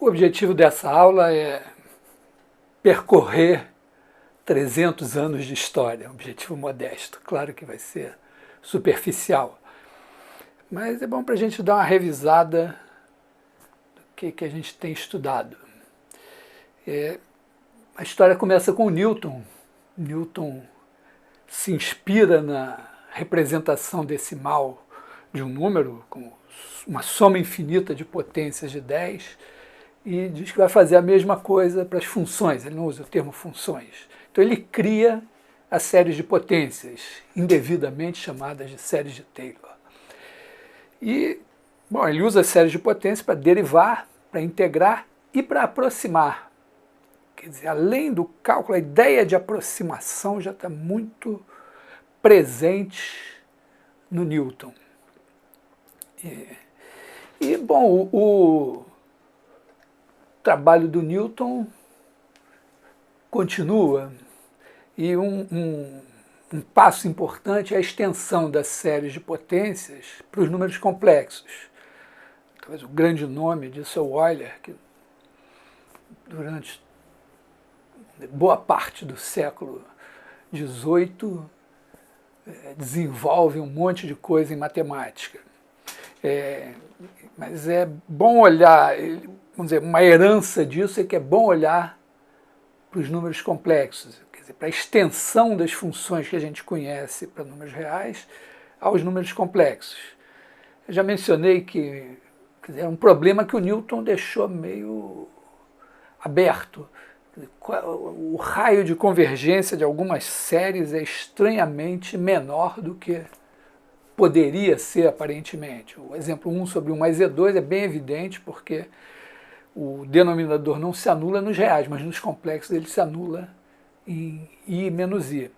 O objetivo dessa aula é percorrer 300 anos de história, um objetivo modesto, claro que vai ser superficial, mas é bom para a gente dar uma revisada do que a gente tem estudado. A história começa com Newton. Newton se inspira na representação decimal de um número, com uma soma infinita de potências de 10, e diz que vai fazer a mesma coisa para as funções, ele não usa o termo funções. Então ele cria as séries de potências, indevidamente chamadas de séries de Taylor. E, bom, ele usa as séries de potências para derivar, para integrar e para aproximar. Quer dizer, além do cálculo, a ideia de aproximação já está muito presente no Newton. Bom, o trabalho do Newton continua, e um passo importante é a extensão das séries de potências para os números complexos. Talvez o grande nome disso é o Euler, que durante boa parte do século XVIII desenvolve um monte de coisa em matemática. Mas é bom olhar, vamos dizer, uma herança disso é que é bom olhar para os números complexos, quer dizer, para a extensão das funções que a gente conhece para números reais aos números complexos. Eu já mencionei que é um problema que o Newton deixou meio aberto. O raio de convergência de algumas séries é estranhamente menor do que poderia ser aparentemente. O exemplo 1 sobre 1 mais E2 é bem evidente porque o denominador não se anula nos reais, mas nos complexos ele se anula em I menos I.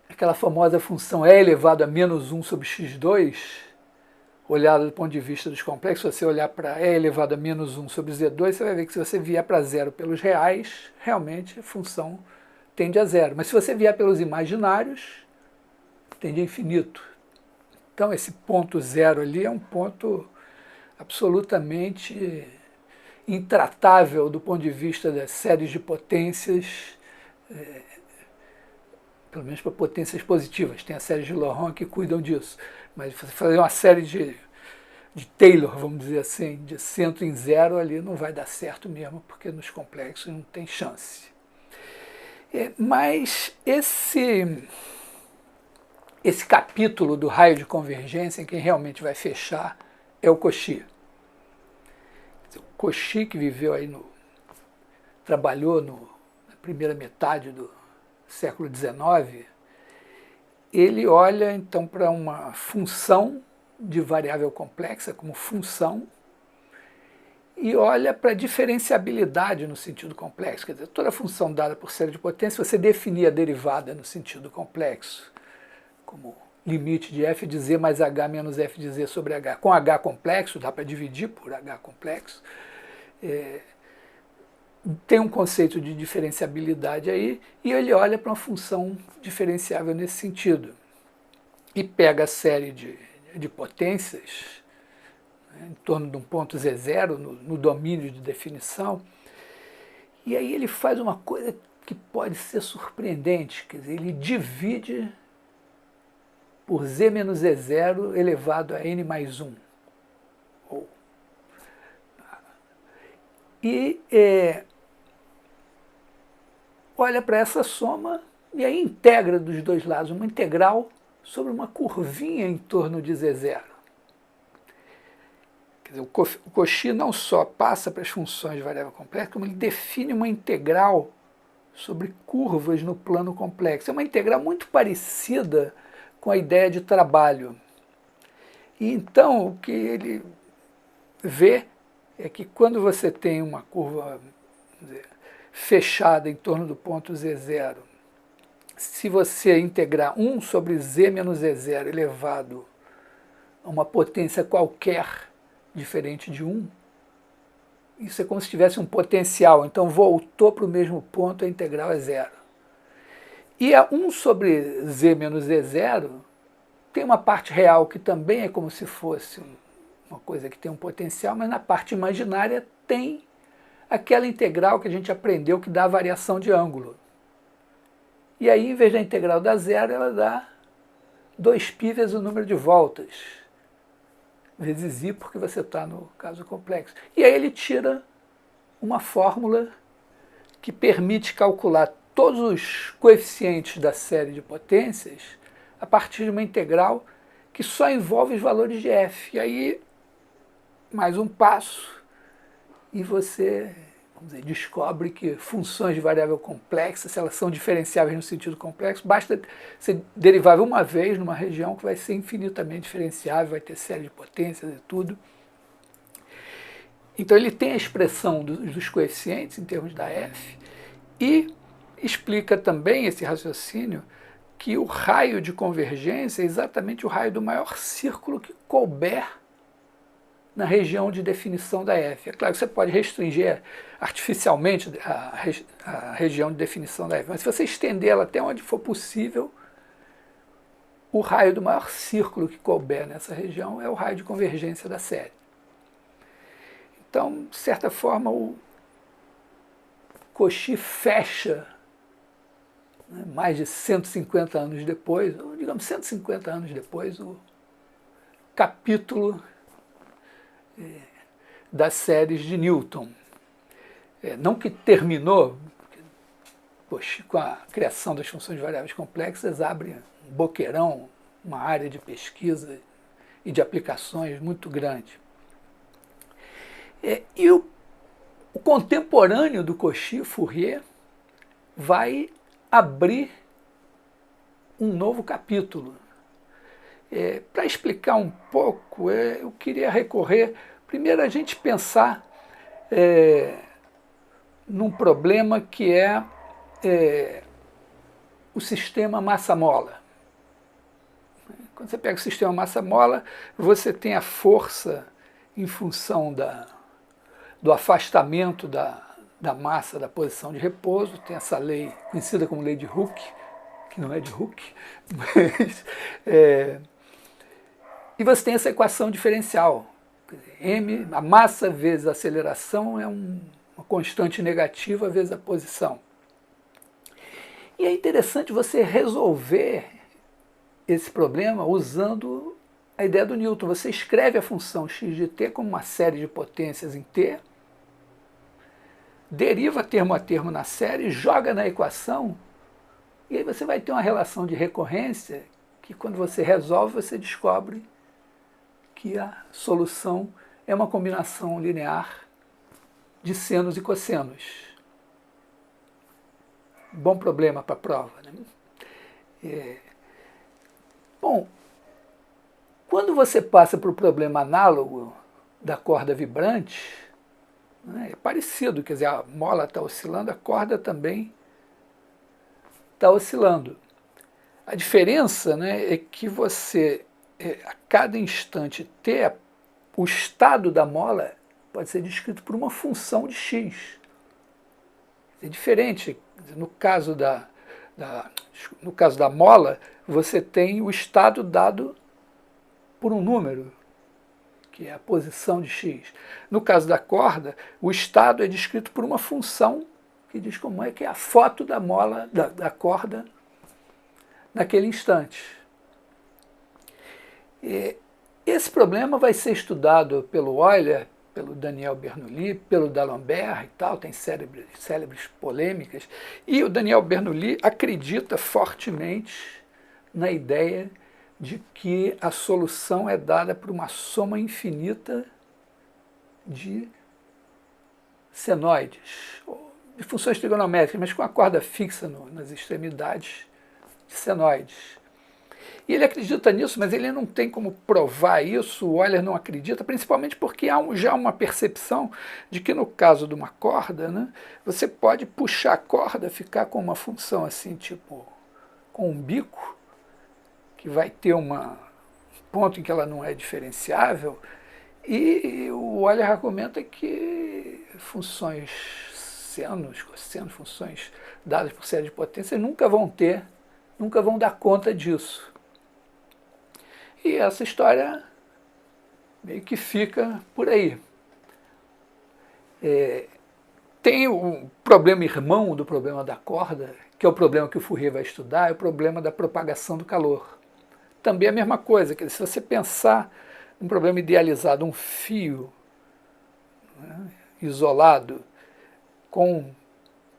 Aquela famosa função E elevado a menos 1 sobre x2, olhada do ponto de vista dos complexos, se você olhar para E elevado a menos 1 sobre Z2, você vai ver que se você vier para zero pelos reais, realmente a função tende a zero. Mas se você vier pelos imaginários, tende a infinito. Então esse ponto zero ali é um ponto absolutamente intratável do ponto de vista das séries de potências, pelo menos para potências positivas. Tem as séries de Laurent que cuidam disso. Mas você fazer uma série de Taylor, vamos dizer assim, de centro em zero ali não vai dar certo mesmo, porque nos complexos não tem chance. Mas esse capítulo do raio de convergência, quem realmente vai fechar é o Cauchy. O Cauchy, que viveu aí trabalhou na primeira metade do século XIX, ele olha então para uma função de variável complexa como função e olha para a diferenciabilidade no sentido complexo. Quer dizer, toda função dada por série de potência, você definir a derivada no sentido complexo, como limite de f de z mais h menos f de z sobre h. Com h complexo, dá para dividir por h complexo. Tem um conceito de diferenciabilidade aí, e ele olha para uma função diferenciável nesse sentido. E pega a série de potências, né, em torno de um ponto z0, no domínio de definição, e aí ele faz uma coisa que pode ser surpreendente, quer dizer, ele divide por z menos z0 elevado a n mais 1. Olha para essa soma e aí integra dos dois lados uma integral sobre uma curvinha em torno de z0. Quer dizer, o Cauchy não só passa para as funções de variável complexa, como ele define uma integral sobre curvas no plano complexo. É uma integral muito parecida com a ideia de trabalho. E então o que ele vê é que quando você tem uma curva, vamos dizer, fechada em torno do ponto z0, se você integrar 1 sobre z menos z0 elevado a uma potência qualquer diferente de 1, isso é como se tivesse um potencial, então voltou para o mesmo ponto, a integral é zero. E a 1 sobre z menos z0 tem uma parte real que também é como se fosse uma coisa que tem um potencial, mas na parte imaginária tem aquela integral que a gente aprendeu que dá a variação de ângulo. E aí, em vez da integral dar zero, ela dá 2π vezes o número de voltas, vezes i, porque você está no caso complexo. E aí ele tira uma fórmula que permite calcular todos os coeficientes da série de potências a partir de uma integral que só envolve os valores de f. E aí, mais um passo, e você, vamos dizer, descobre que funções de variável complexa, se elas são diferenciáveis no sentido complexo, basta ser derivável uma vez numa região que vai ser infinitamente diferenciável, vai ter série de potências e tudo. Então ele tem a expressão dos coeficientes em termos da f e explica também esse raciocínio que o raio de convergência é exatamente o raio do maior círculo que couber na região de definição da f. É claro que você pode restringir artificialmente a região de definição da f, mas se você estender ela até onde for possível, o raio do maior círculo que couber nessa região é o raio de convergência da série. Então, de certa forma, o Cauchy fecha, né, mais de 150 anos depois, ou digamos 150 anos depois, o capítulo das séries de Newton. Não que terminou, porque, com a criação das funções de variáveis complexas, abre um boqueirão, uma área de pesquisa e de aplicações muito grande. E o contemporâneo do Cauchy, Fourier, vai abrir um novo capítulo. Para explicar um pouco, eu queria recorrer, primeiro, a gente pensar num problema que é o sistema massa-mola. Quando você pega o sistema massa-mola, você tem a força em função do afastamento da massa da posição de repouso, tem essa lei conhecida como lei de Hooke, que não é de Hooke, mas, e você tem essa equação diferencial. M, a massa vezes a aceleração é uma constante negativa vezes a posição. E é interessante você resolver esse problema usando a ideia do Newton. Você escreve a função x de t como uma série de potências em t, deriva termo a termo na série, joga na equação, e aí você vai ter uma relação de recorrência que, quando você resolve, você descobre que a solução é uma combinação linear de senos e cossenos. Bom problema para a prova, né? Bom, quando você passa para o problema análogo da corda vibrante, né, é parecido, quer dizer, a mola está oscilando, a corda também está oscilando. A diferença, né, é que você, a cada instante t, o estado da mola pode ser descrito por uma função de x. É diferente. No caso no caso da mola, você tem o estado dado por um número, que é a posição de x. No caso da corda, o estado é descrito por uma função que diz como é que é a foto da mola, da corda, naquele instante. Esse problema vai ser estudado pelo Euler, pelo Daniel Bernoulli, pelo D'Alembert e tal, tem célebres polêmicas, e o Daniel Bernoulli acredita fortemente na ideia de que a solução é dada por uma soma infinita de senoides, de funções trigonométricas, mas com a corda fixa nas extremidades de senoides. E ele acredita nisso, mas ele não tem como provar isso, o Euler não acredita, principalmente porque há já uma percepção de que, no caso de uma corda, né, você pode puxar a corda, ficar com uma função assim, tipo, com um bico, que vai ter um ponto em que ela não é diferenciável, e o Euler argumenta que funções senos, cossenos, funções dadas por série de potências nunca vão dar conta disso. E essa história meio que fica por aí. Tem o problema irmão do problema da corda, que é o problema que o Fourier vai estudar, é o problema da propagação do calor. Também a mesma coisa, que se você pensar um problema idealizado, um fio, né, isolado, com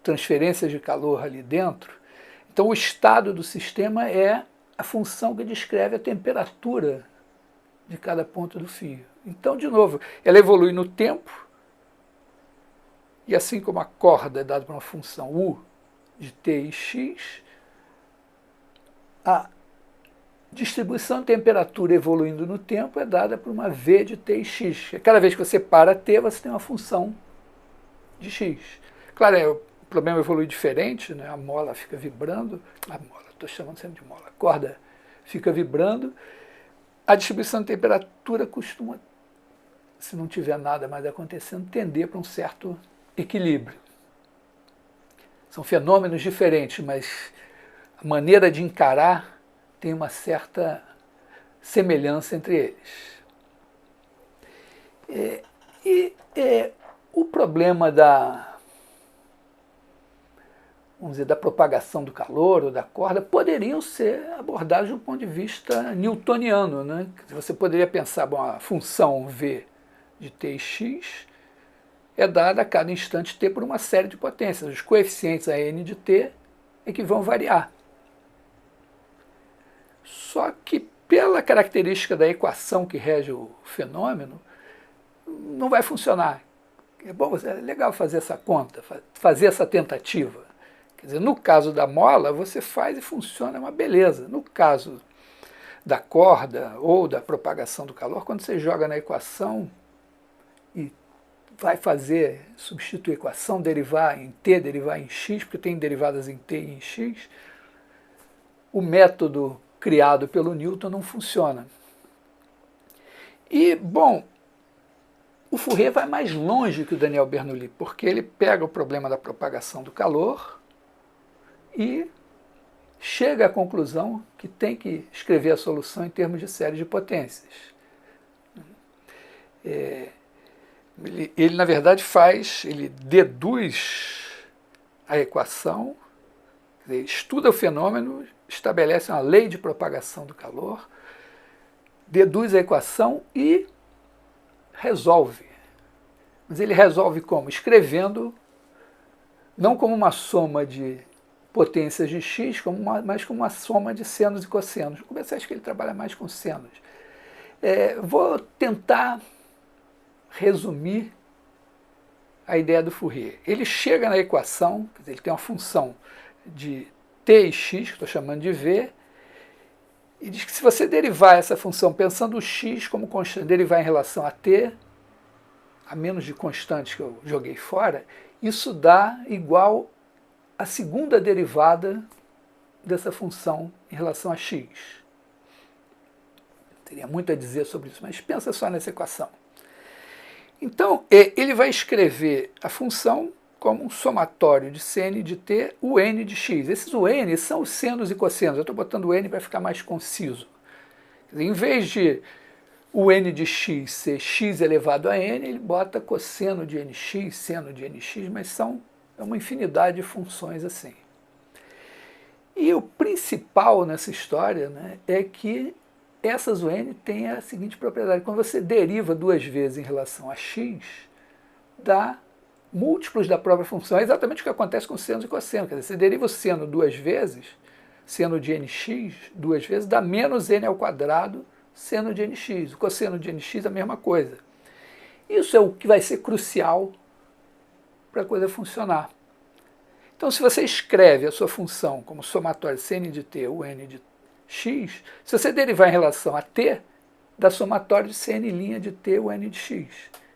transferências de calor ali dentro, então o estado do sistema é a função que descreve a temperatura de cada ponto do fio. Então, de novo, ela evolui no tempo, e assim como a corda é dada por uma função U de t e x, a distribuição de temperatura evoluindo no tempo é dada por uma v de t e x. Cada vez que você para t, você tem uma função de x. Claro, o problema evolui diferente, né? A mola fica vibrando, estou chamando sempre de mola, a corda fica vibrando, a distribuição de temperatura costuma, se não tiver nada mais acontecendo, tender para um certo equilíbrio. São fenômenos diferentes, mas a maneira de encarar tem uma semelhança entre eles. O problema vamos dizer, da propagação do calor ou da corda poderiam ser abordados do ponto de vista newtoniano, né? Você poderia pensar, bom, a função v de t e x é dada a cada instante t por uma série de potências. Os coeficientes a n de t é que vão variar. Só que pela característica da equação que rege o fenômeno, não vai funcionar. É legal fazer essa conta, fazer essa tentativa. Quer dizer, no caso da mola, você faz e funciona, é uma beleza. No caso da corda ou da propagação do calor, quando você joga na equação e vai substituir a equação, derivar em t, derivar em x, porque tem derivadas em t e em x, o método criado pelo Newton não funciona. E, bom, o Fourier vai mais longe que o Daniel Bernoulli, porque ele pega o problema da propagação do calor e chega à conclusão que tem que escrever a solução em termos de série de potências. Ele na verdade, ele deduz a equação, estuda o fenômeno, estabelece uma lei de propagação do calor, deduz a equação e resolve. Mas ele resolve como? Escrevendo, não como uma soma de potências de x, mas como uma soma de senos e cossenos. Você acha que ele trabalha mais com senos. Vou tentar resumir a ideia do Fourier. Ele chega na equação, quer dizer, ele tem uma função de t e x, que estou chamando de v, e diz que se você derivar essa função pensando o x como constante, derivar em relação a t, a menos de constantes que eu joguei fora, isso dá igual a segunda derivada dessa função em relação a x. Teria muito a dizer sobre isso, mas pensa só nessa equação. Então, ele vai escrever a função como um somatório de seno de t, o n de x. Esses n são os senos e cossenos. Eu estou botando o n para ficar mais conciso. Quer dizer, em vez de o n de x ser x elevado a n, ele bota cosseno de nx, seno de nx, mas é uma infinidade de funções assim. E o principal nessa história, né, é que essas UN têm a seguinte propriedade: quando você deriva duas vezes em relação a x, dá múltiplos da própria função. É exatamente o que acontece com senos e cossenos. Quer dizer, você deriva o seno duas vezes, seno de nx duas vezes, dá menos n ao quadrado seno de nx. O cosseno de nx é a mesma coisa. Isso é o que vai ser crucial para a coisa funcionar. Então, se você escreve a sua função como somatório sn de t, o n de x, se você derivar em relação a t, dá somatório de cn' de t, o n de x.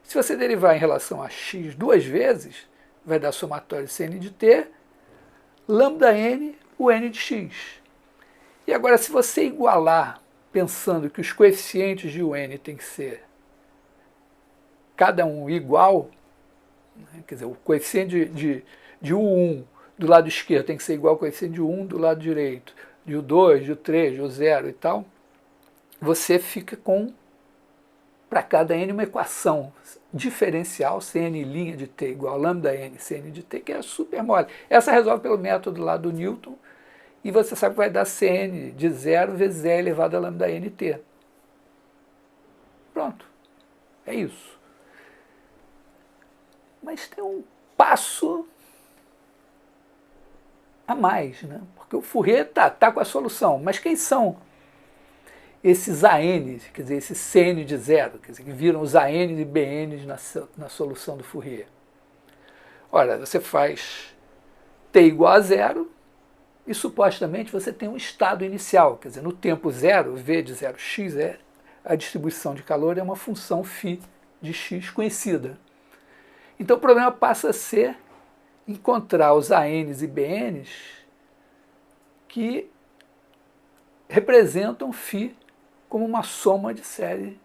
Se você derivar em relação a x duas vezes, vai dar somatório de cn de t, lambda n, o n de x. E agora, se você igualar, pensando que os coeficientes de un tem que ser cada um igual, né? Quer dizer, o coeficiente de U1 do lado esquerdo tem que ser igual ao coeficiente de U1 do lado direito, de U2, de U3, de U0 e tal, você fica com para cada n uma equação diferencial, Cn' de t igual a lambda n Cn de t, que é super mole. Essa resolve pelo método lá do Newton, e você sabe que vai dar Cn de 0 vezes e elevado a lambda nt. Pronto, é isso. Mas tem um passo a mais, né? Porque o Fourier tá com a solução, mas quem são esses ANs, quer dizer, esses Cn de zero, quer dizer, que viram os ANs e BNs na solução do Fourier? Ora, você faz t igual a zero e supostamente você tem um estado inicial, quer dizer, no tempo zero, v de 0x é a distribuição de calor, é uma função φ de x conhecida. Então o problema passa a ser encontrar os ANs e BNs que representam φ como uma soma de série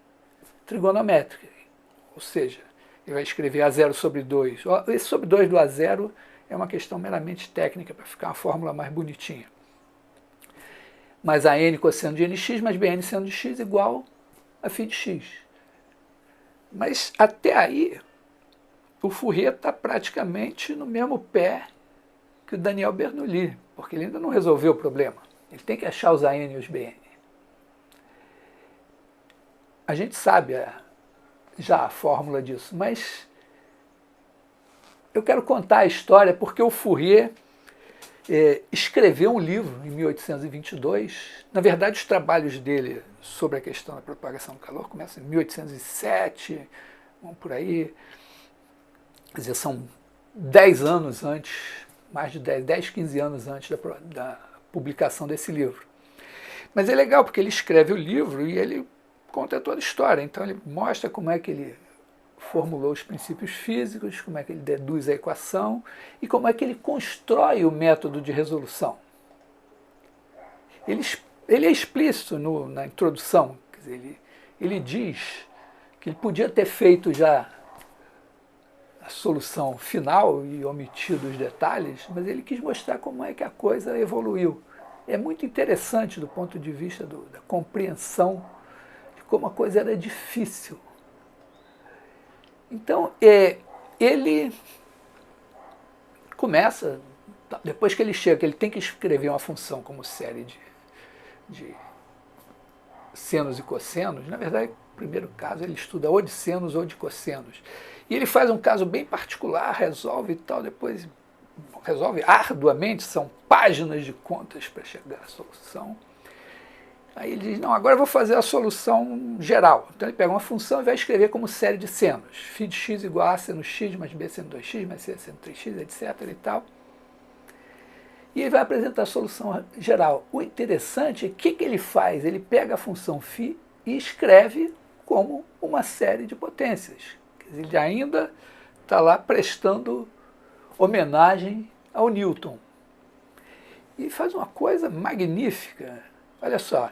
trigonométrica. Ou seja, ele vai escrever A0 sobre 2. Esse sobre 2 do A0 é uma questão meramente técnica, para ficar uma fórmula mais bonitinha. Mas a n cosseno de nx mais bn seno de x igual a φ de x. Mas até aí, o Fourier está praticamente no mesmo pé que o Daniel Bernoulli, porque ele ainda não resolveu o problema. Ele tem que achar os AN e os BN. A gente sabe já a fórmula disso, mas eu quero contar a história porque o Fourier escreveu um livro em 1822. Na verdade, os trabalhos dele sobre a questão da propagação do calor começam em 1807, vão por aí. Quer dizer, são 10 anos antes, mais de 10, 15 anos antes da publicação desse livro. Mas é legal porque ele escreve o livro e ele conta toda a história. Então ele mostra como é que ele formulou os princípios físicos, como é que ele deduz a equação e como é que ele constrói o método de resolução. Ele é explícito na introdução, quer dizer, ele diz que ele podia ter feito já a solução final e omitido os detalhes, mas ele quis mostrar como é que a coisa evoluiu. É muito interessante do ponto de vista da compreensão de como a coisa era difícil. Então, ele começa, depois que ele chega, que ele tem que escrever uma função como série de senos e cossenos. Na verdade, no primeiro caso, ele estuda ou de senos ou de cossenos. E ele faz um caso bem particular, resolve e tal, depois resolve arduamente, são páginas de contas para chegar à solução. Aí ele diz, não, agora eu vou fazer a solução geral. Então ele pega uma função e vai escrever como série de senos. Φ de x igual a seno x mais b seno 2x mais c seno 3x, etc. e tal. E ele vai apresentar a solução geral. O interessante é que ele faz? Ele pega a função φ e escreve como uma série de potências. Quer dizer, ele ainda está lá prestando homenagem ao Newton. E faz uma coisa magnífica. Olha só,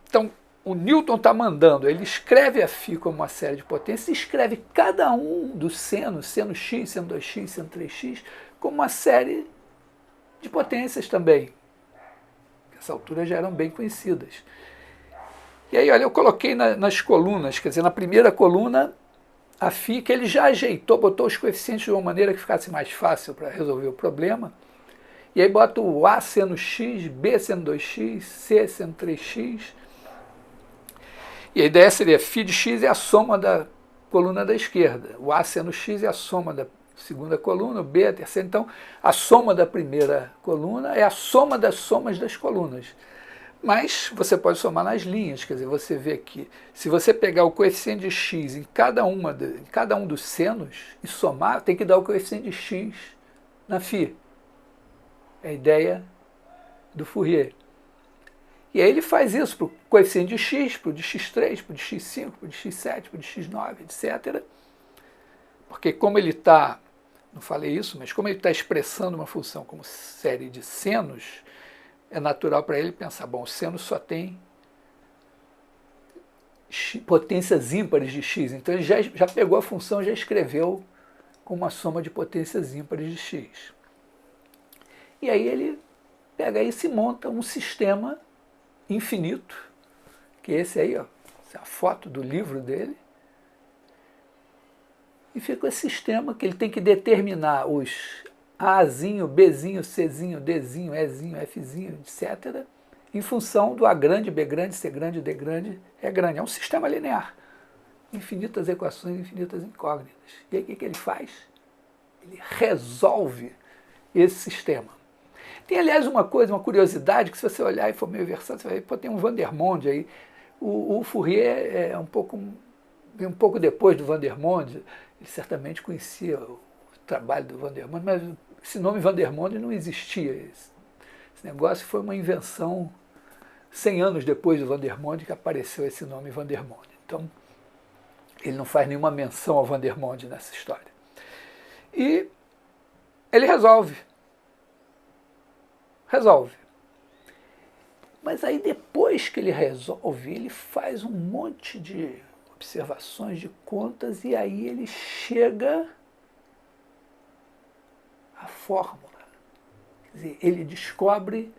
então, o Newton está mandando, ele escreve a φ como uma série de potências e escreve cada um dos senos, seno x, seno 2x, seno 3x, como uma série de potências também. Nessa altura já eram bem conhecidas. E aí, olha, eu coloquei nas colunas, quer dizer, na primeira coluna, a φ que ele já ajeitou, botou os coeficientes de uma maneira que ficasse mais fácil para resolver o problema. E aí bota o A seno x, B seno 2x, C seno 3x. E a ideia seria φ de x é a soma da coluna da esquerda. O A seno x é a soma da segunda coluna, o B é a terceira. Então, a soma da primeira coluna é a soma das somas das colunas. Mas você pode somar nas linhas, quer dizer, você vê que se você pegar o coeficiente de x em cada um dos senos e somar, tem que dar o coeficiente de x na φ. É a ideia do Fourier. E aí ele faz isso para o coeficiente de x, para o de x3, para o de x5, para o de x7, para o de x9, etc. Porque como ele está, não falei isso, mas como ele está expressando uma função como série de senos, é natural para ele pensar, bom, o seno só tem potências ímpares de x. Então ele já pegou a função e já escreveu com uma soma de potências ímpares de x. E aí ele pega isso e monta um sistema infinito, que é esse aí, ó. essa é a foto do livro dele, e fica esse sistema que ele tem que determinar os Azinho, Bzinho, Czinho, Dzinho, Ezinho, Fzinho, etc., em função do A grande, B grande, C grande, D grande, E grande. É um sistema linear. Infinitas equações, infinitas incógnitas. E aí o que ele faz? Ele resolve esse sistema. Tem, aliás, uma curiosidade, que se você olhar e for meio versado, você vai ver, pô, tem um Vandermonde aí. O Fourier é um pouco depois do Vandermonde. Ele certamente conhecia o trabalho do Vandermonde, mas esse nome Vandermonde não existia. Esse negócio foi uma invenção 100 anos depois do Vandermonde que apareceu esse nome Vandermonde. Então, ele não faz nenhuma menção ao Vandermonde nessa história. E ele resolve. Mas aí depois que ele resolve, ele faz um monte de observações, de contas, e aí ele chega à fórmula. Quer dizer, ele descobre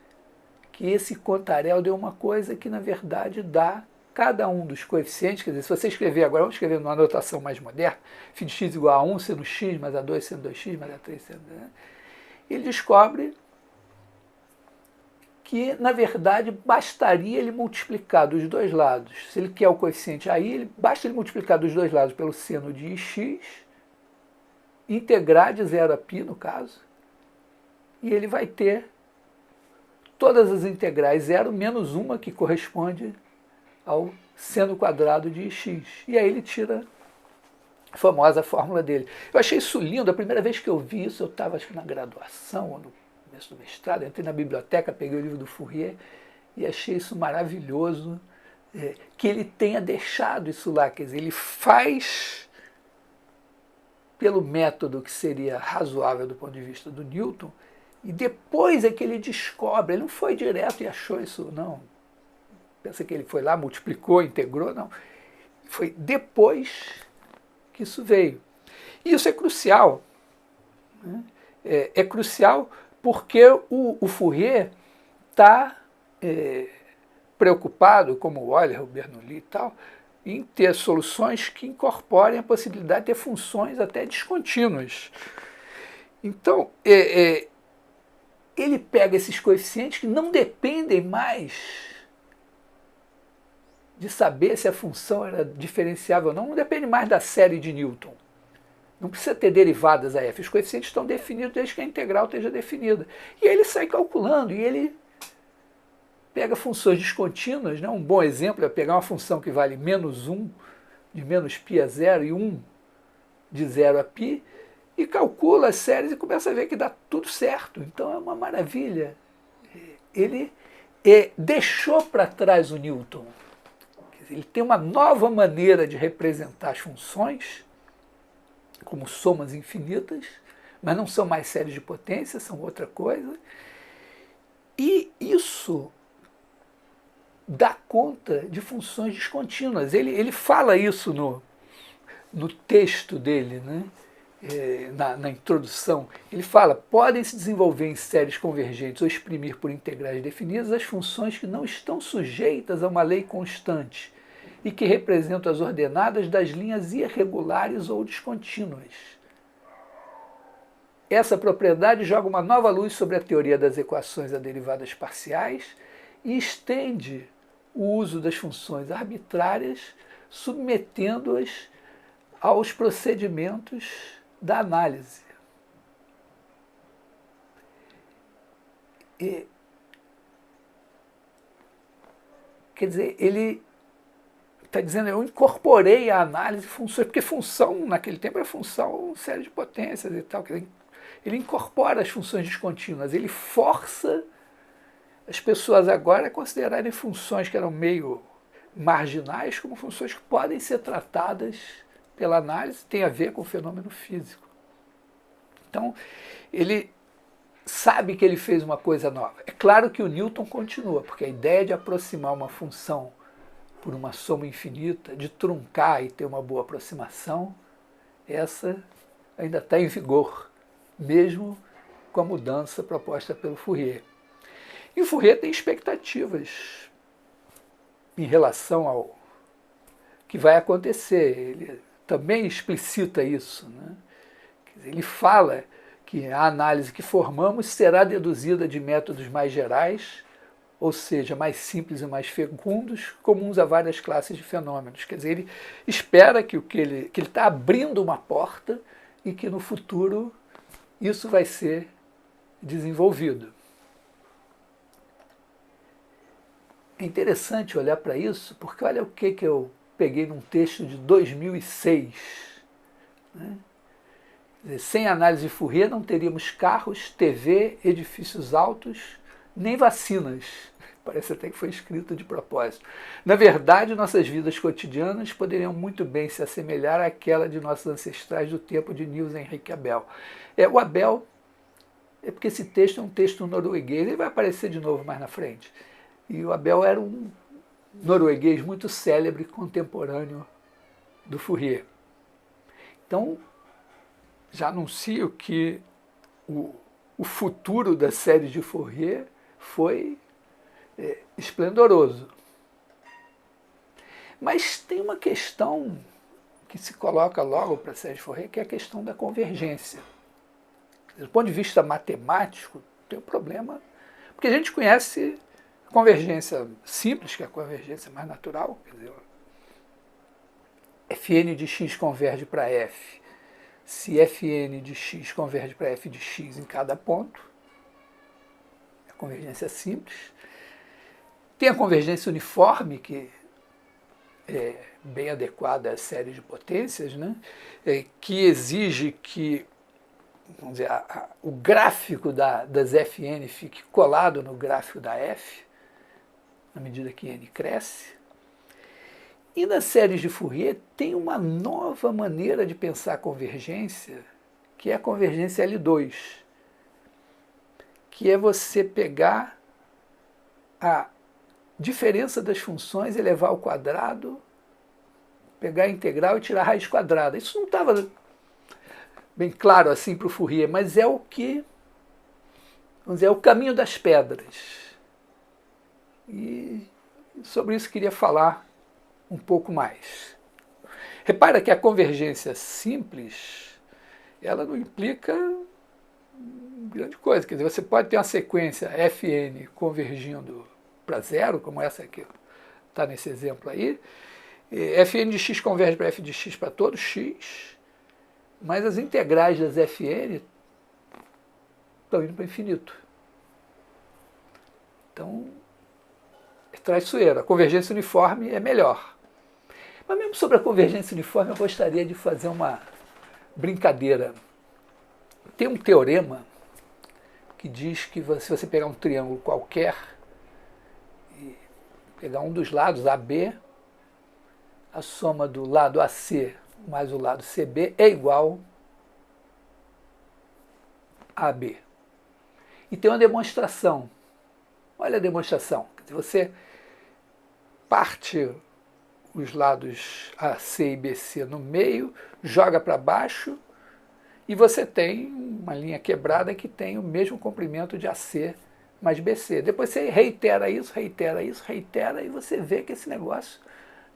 que esse contarel deu uma coisa que, na verdade, dá cada um dos coeficientes. Quer dizer, se você escrever agora, vamos escrever numa anotação mais moderna, φ de x igual a 1 sendo x, mais a 2 sendo 2x, mais a 3 sendo... Ele descobre que, na verdade, bastaria ele multiplicar dos dois lados. Se ele quer o coeficiente aí, basta ele multiplicar dos dois lados pelo seno de x, integrar de 0 a π, no caso, e ele vai ter todas as integrais zero menos uma que corresponde ao seno quadrado de x. E aí ele tira a famosa fórmula dele. Eu achei isso lindo. A primeira vez que eu vi isso, eu estava acho que na graduação, ou no começo do mestrado, eu entrei na biblioteca, peguei o livro do Fourier e achei isso maravilhoso, que ele tenha deixado isso lá. Quer dizer, ele faz pelo método que seria razoável do ponto de vista do Newton, e depois é que ele descobre. Ele não foi direto e achou isso, não. Pensa que ele foi lá, multiplicou, integrou, não. Foi depois que isso veio. E isso é crucial. Né? É crucial porque o Fourier está preocupado, como o Euler, o Bernoulli e tal, em ter soluções que incorporem a possibilidade de ter funções até descontínuas. Então, ele pega esses coeficientes que não dependem mais de saber se a função era diferenciável ou não, não depende mais da série de Newton. Não precisa ter derivadas a f. Os coeficientes estão definidos desde que a integral esteja definida. E aí ele sai calculando, e ele pega funções descontínuas. Né? Um bom exemplo é pegar uma função que vale menos 1 de menos π a 0 e 1 de 0 a π, e calcula as séries e começa a ver que dá tudo certo. Então é uma maravilha. Ele deixou para trás o Newton. Quer dizer, ele tem uma nova maneira de representar as funções, como somas infinitas, mas não são mais séries de potência, são outra coisa. E isso dá conta de funções descontínuas. Ele fala isso no texto dele, né? Na introdução. Ele fala: podem se desenvolver em séries convergentes ou exprimir por integrais definidas as funções que não estão sujeitas a uma lei constante e que representam as ordenadas das linhas irregulares ou descontínuas. Essa propriedade joga uma nova luz sobre a teoria das equações a derivadas parciais e estende o uso das funções arbitrárias, submetendo-as aos procedimentos da análise. Quer dizer, ele está dizendo: eu incorporei a análise funções, porque função naquele tempo era função série de potências e tal. Ele incorpora as funções descontínuas, ele força as pessoas agora a considerarem funções que eram meio marginais como funções que podem ser tratadas pela análise, tem a ver com o fenômeno físico. Então, ele sabe que ele fez uma coisa nova. É claro que o Newton continua, porque a ideia de aproximar uma função por uma soma infinita, de truncar e ter uma boa aproximação, essa ainda está em vigor, mesmo com a mudança proposta pelo Fourier. E o Fourier tem expectativas em relação ao que vai acontecer. Ele também explicita isso, né? Quer dizer, ele fala que a análise que formamos será deduzida de métodos mais gerais, ou seja, mais simples e mais fecundos, comuns a várias classes de fenômenos. Quer dizer, ele espera que ele está abrindo uma porta e que no futuro isso vai ser desenvolvido. É interessante olhar para isso, porque olha o que eu peguei num texto de 2006. Né? Sem análise de Fourier não teríamos carros, TV, edifícios altos, nem vacinas. Parece até que foi escrito de propósito. Na verdade, nossas vidas cotidianas poderiam muito bem se assemelhar àquela de nossos ancestrais do tempo de Niels Henrique Abel. O Abel, é porque esse texto é um texto norueguês, ele vai aparecer de novo mais na frente. E o Abel era um norueguês muito célebre, contemporâneo do Fourier. Então, já anuncio que o futuro da série de Fourier foi esplendoroso. Mas tem uma questão que se coloca logo para a série de Fourier, que é a questão da convergência. Do ponto de vista matemático, tem um problema, porque a gente conhece a convergência simples, que é a convergência mais natural, quer dizer, Fn de x converge para f, se Fn de x converge para f de x em cada ponto, é a convergência simples. Tem a convergência uniforme, que é bem adequada à série de potências, né? Que exige que, vamos dizer, o gráfico das Fn fique colado no gráfico da f, na medida que n cresce. E nas séries de Fourier tem uma nova maneira de pensar a convergência, que é a convergência L2, que é você pegar a diferença das funções, elevar ao quadrado, pegar a integral e tirar a raiz quadrada. Isso não estava bem claro assim para o Fourier, mas é o que, vamos dizer, é o caminho das pedras. E sobre isso queria falar um pouco mais. Repara que a convergência simples, ela não implica grande coisa. Quer dizer, você pode ter uma sequência Fn convergindo para zero, como essa que está nesse exemplo aí. Fn de x converge para f de x para todo x, mas as integrais das Fn estão indo para o infinito. Então, é traiçoeiro. A convergência uniforme é melhor. Mas mesmo sobre a convergência uniforme, eu gostaria de fazer uma brincadeira. Tem um teorema que diz que se você pegar um triângulo qualquer e pegar um dos lados, AB, a soma do lado AC mais o lado CB é igual a AB. E tem uma demonstração. Olha a demonstração. Você parte os lados AC e BC no meio, joga para baixo e você tem uma linha quebrada que tem o mesmo comprimento de AC mais BC. Depois você reitera isso e você vê que esse negócio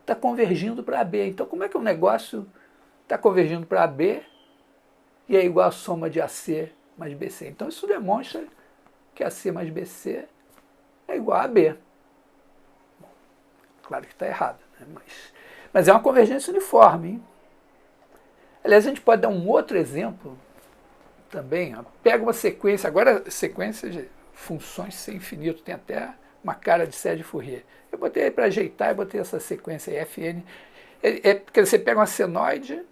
está convergindo para AB. Então, como é que o negócio está convergindo para AB e é igual a soma de AC mais BC? Então, isso demonstra que AC mais BC é igual a AB. Bom, claro que está errado, né? Mas é uma convergência uniforme. Hein? Aliás, a gente pode dar um outro exemplo também. Ó. Pega uma sequência, agora sequência de funções sem infinito, tem até uma cara de série de Fourier. Eu botei aí para ajeitar, eu botei essa sequência aí, Fn. Porque você pega uma senoide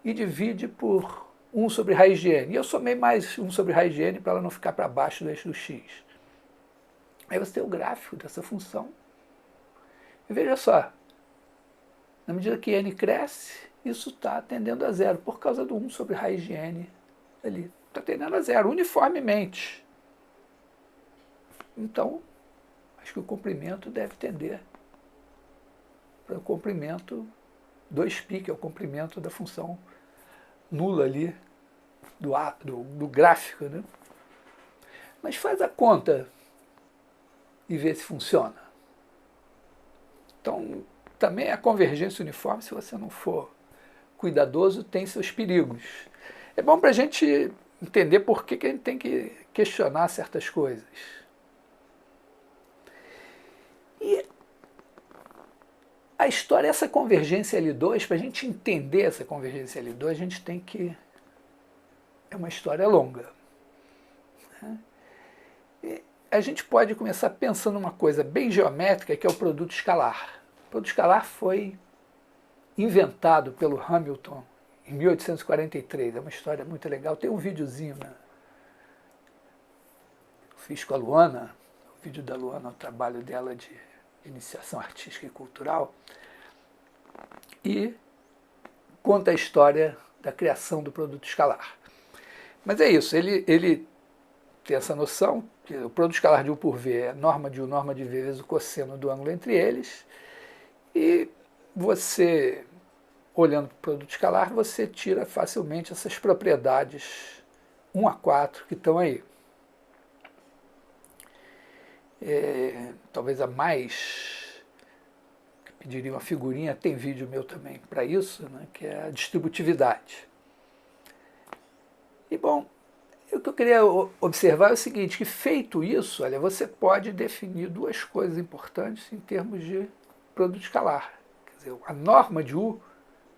e divide por 1 sobre raiz de n. E eu somei mais 1 sobre raiz de n para ela não ficar para baixo do eixo do x. Aí você tem o gráfico dessa função. E veja só, na medida que n cresce, isso está tendendo a zero, por causa do 1 sobre raiz de n ali. Está tendendo a zero, uniformemente. Então, acho que o comprimento deve tender para o comprimento 2π, que é o comprimento da função nula ali, do gráfico. Né? Mas faz a conta e vê se funciona. Então, também a convergência uniforme, se você não for cuidadoso, tem seus perigos. É bom para a gente entender por que a gente tem que questionar certas coisas. E a história, essa convergência L2, para a gente entender essa convergência L2, a gente tem que... É uma história longa. E a gente pode começar pensando numa coisa bem geométrica, que é o produto escalar. O produto escalar foi inventado pelo Hamilton em 1843. É uma história muito legal. Tem um videozinho, né? Fiz com a Luana, o vídeo da Luana, o trabalho dela de iniciação artística e cultural, e conta a história da criação do produto escalar. Mas é isso, ele tem essa noção que o produto escalar de U por V é norma de U, norma de V vezes o cosseno do ângulo entre eles, e você, olhando para o produto escalar, você tira facilmente essas propriedades 1 a 4 que estão aí. Talvez a mais, que pediria uma figurinha, tem vídeo meu também para isso, né, que é a distributividade. E bom, o que eu queria observar é o seguinte, que feito isso, olha, você pode definir duas coisas importantes em termos de produto escalar. Quer dizer, a norma de U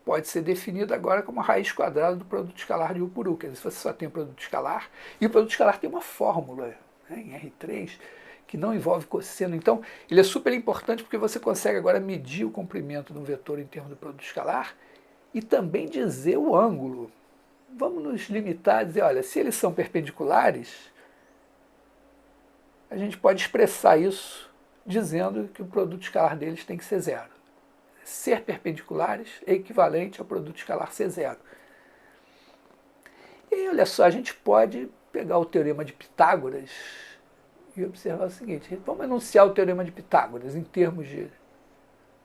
pode ser definida agora como a raiz quadrada do produto escalar de U por U. Quer dizer, se você só tem o produto escalar, e o produto escalar tem uma fórmula, né, em R3, que não envolve cosseno. Então, ele é super importante porque você consegue agora medir o comprimento de um vetor em termos do produto escalar e também dizer o ângulo. Vamos nos limitar a dizer, olha, se eles são perpendiculares, a gente pode expressar isso dizendo que o produto escalar deles tem que ser zero. Ser perpendiculares é equivalente ao produto escalar ser zero. E aí, olha só, a gente pode pegar o teorema de Pitágoras e observar o seguinte, vamos enunciar o teorema de Pitágoras em termos de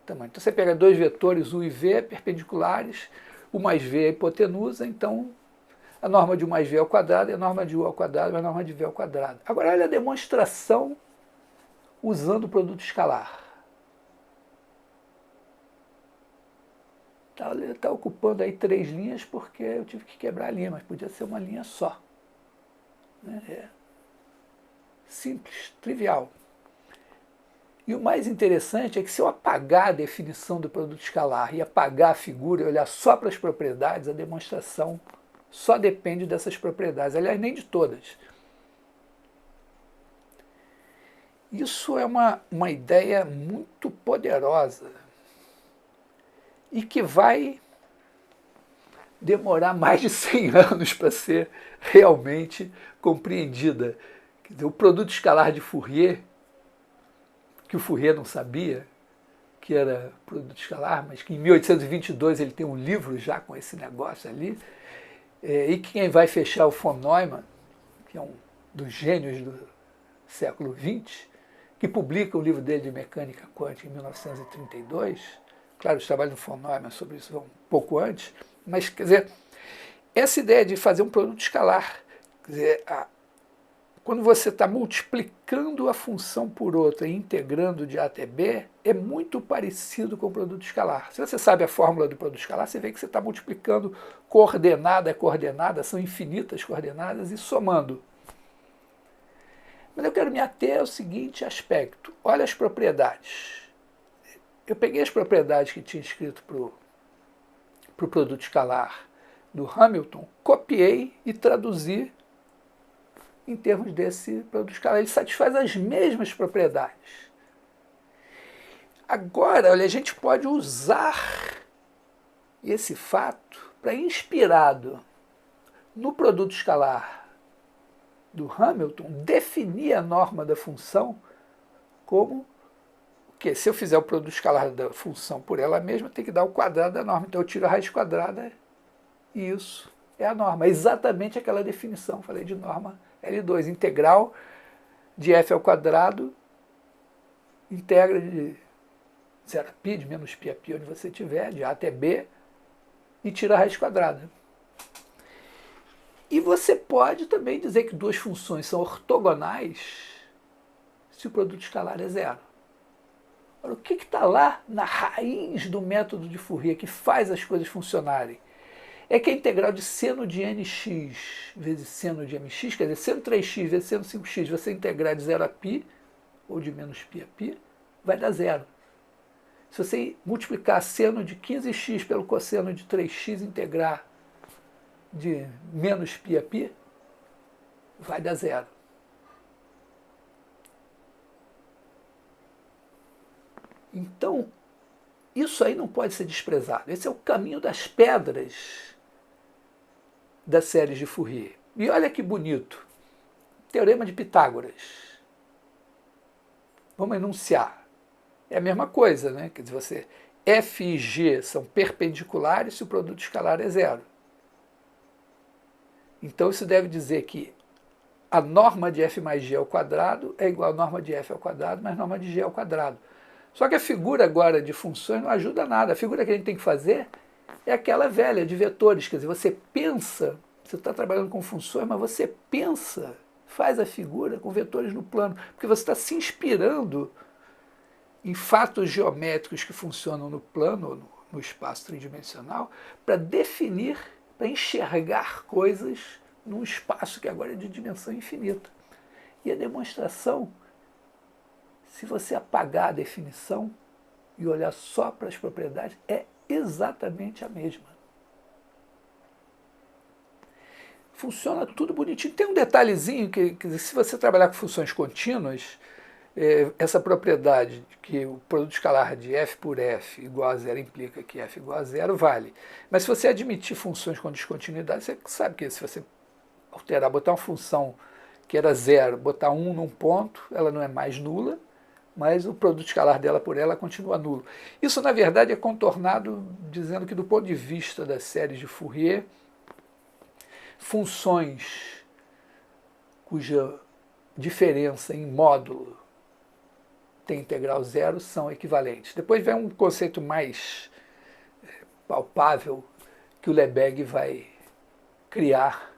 tamanho. Então você pega dois vetores U e V perpendiculares, U mais V é a hipotenusa, então a norma de U mais V ao quadrado é a norma de U ao quadrado, é a norma de V ao quadrado. Agora olha a demonstração usando o produto escalar. Ele está ocupando aí 3 linhas porque eu tive que quebrar a linha, mas podia ser uma linha só. É simples, trivial. E o mais interessante é que se eu apagar a definição do produto escalar e apagar a figura e olhar só para as propriedades, a demonstração só depende dessas propriedades. Aliás, nem de todas. Isso é uma ideia muito poderosa e que vai demorar mais de 100 anos para ser realmente compreendida. Quer dizer, o produto escalar de Fourier, que o Fourier não sabia que era produto escalar, mas que em 1822 ele tem um livro já com esse negócio ali, e quem vai fechar o von Neumann, que é um dos gênios do século XX, que publica o livro dele de mecânica quântica em 1932, claro, os trabalhos do von Neumann sobre isso vão um pouco antes, mas, quer dizer, essa ideia de fazer um produto escalar, quer dizer, quando você está multiplicando a função por outra e integrando de A até B, é muito parecido com o produto escalar. Se você sabe a fórmula do produto escalar, você vê que você está multiplicando coordenada a coordenada, são infinitas coordenadas, e somando. Mas eu quero me ater ao seguinte aspecto. Olha as propriedades. Eu peguei as propriedades que tinha escrito para o produto escalar do Hamilton, copiei e traduzi em termos desse produto escalar. Ele satisfaz as mesmas propriedades. Agora, olha, a gente pode usar esse fato para, inspirado no produto escalar do Hamilton, definir a norma da função como que se eu fizer o produto escalar da função por ela mesma, tem que dar o quadrado da norma. Então eu tiro a raiz quadrada e isso é a norma. É exatamente aquela definição, falei de norma L2, integral de f ao quadrado, integra de 0 a π, de menos π a π, onde você tiver, de A até B, e tira a raiz quadrada. E você pode também dizer que duas funções são ortogonais se o produto escalar é zero. Agora, o que está lá na raiz do método de Fourier que faz as coisas funcionarem? É que a integral de seno de nx vezes seno de mx, quer dizer, seno 3x vezes seno 5x, você integrar de 0 a π, ou de menos π a π, vai dar zero. Se você multiplicar seno de 15x pelo cosseno de 3x, integrar de menos π a π, vai dar zero. Então, isso aí não pode ser desprezado. Esse é o caminho das pedras das séries de Fourier. E olha que bonito. Teorema de Pitágoras. Vamos enunciar. É a mesma coisa, né? Quer dizer, você, f e g são perpendiculares se o produto escalar é zero. Então isso deve dizer que a norma de f mais g ao quadrado é igual à norma de f ao quadrado mais norma de g ao quadrado. Só que a figura agora de funções não ajuda nada. A figura que a gente tem que fazer é aquela velha de vetores. Quer dizer, você pensa, você está trabalhando com funções, mas você pensa, faz a figura com vetores no plano, porque você está se inspirando em fatos geométricos que funcionam no plano, no espaço tridimensional, para definir, para enxergar coisas num espaço que agora é de dimensão infinita. E a demonstração, se você apagar a definição e olhar só para as propriedades, é exatamente a mesma. Funciona tudo bonitinho. Tem um detalhezinho que se você trabalhar com funções contínuas, essa propriedade que o produto escalar de f por f igual a zero implica que f igual a zero, vale. Mas se você admitir funções com descontinuidade, você sabe que se você alterar, botar uma função que era zero, botar 1 num ponto, ela não é mais nula, mas o produto escalar dela por ela continua nulo. Isso, na verdade, é contornado dizendo que, do ponto de vista das séries de Fourier, funções cuja diferença em módulo tem integral zero são equivalentes. Depois vem um conceito mais palpável que o Lebesgue vai criar